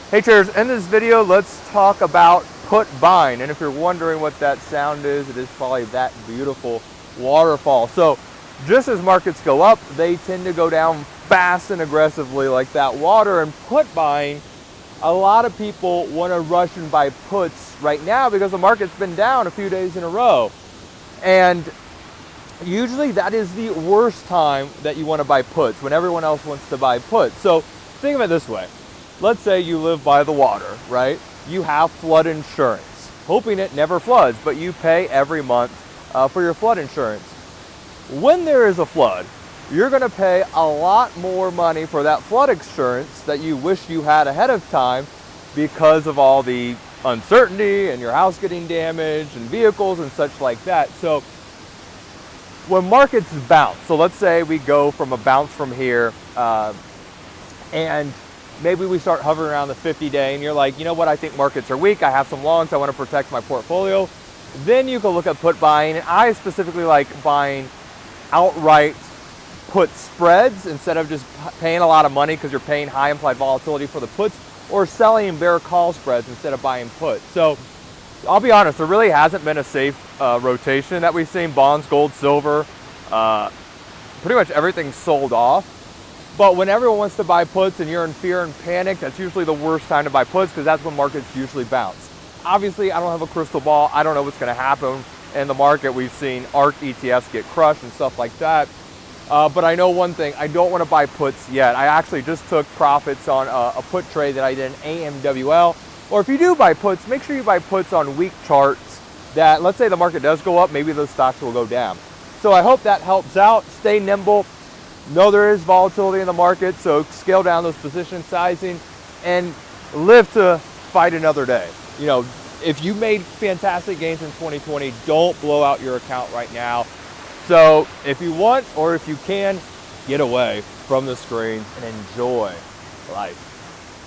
Hey traders, in this video, let's talk about put buying. And if you're wondering what that sound is, it is probably that beautiful waterfall. So just as markets go up, they tend to go down fast and aggressively like that water. And put buying, a lot of people want to rush and buy puts right now because the market's been down a few days in a row. And usually that is the worst time that you want to buy puts, when everyone else wants to buy puts. So think of it this way. Let's say you live by the water, right? You have flood insurance, hoping it never floods, but you pay every month for your flood insurance. When there is a flood, you're gonna pay a lot more money for that flood insurance that you wish you had ahead of time because of all the uncertainty and your house getting damaged and vehicles and such like that. So when markets bounce, so let's say we go from a bounce from here and maybe we start hovering around the 50-day and you're like, you know what, I think markets are weak, I have some longs, I want to protect my portfolio. Then you can look at put buying, and I specifically like buying outright put spreads instead of just paying a lot of money because you're paying high implied volatility for the puts, or selling bear call spreads instead of buying puts. So I'll be honest, there really hasn't been a safe rotation that we've seen. Bonds, gold, silver, pretty much everything's sold off. But when everyone wants to buy puts and you're in fear and panic, that's usually the worst time to buy puts because that's when markets usually bounce. Obviously, I don't have a crystal ball. I don't know what's going to happen in the market. We've seen ARK ETFs get crushed and stuff like that. But I know one thing, I don't want to buy puts yet. I actually just took profits on a put trade that I did in AMWL. Or if you do buy puts, make sure you buy puts on weak charts that, let's say the market does go up, maybe those stocks will go down. So I hope that helps out. Stay nimble. Know there is volatility in the market, so scale down those position sizing and live to fight another day. You know, if you made fantastic gains in 2020, don't blow out your account right now. So if you want, or if you can, get away from the screen and enjoy life.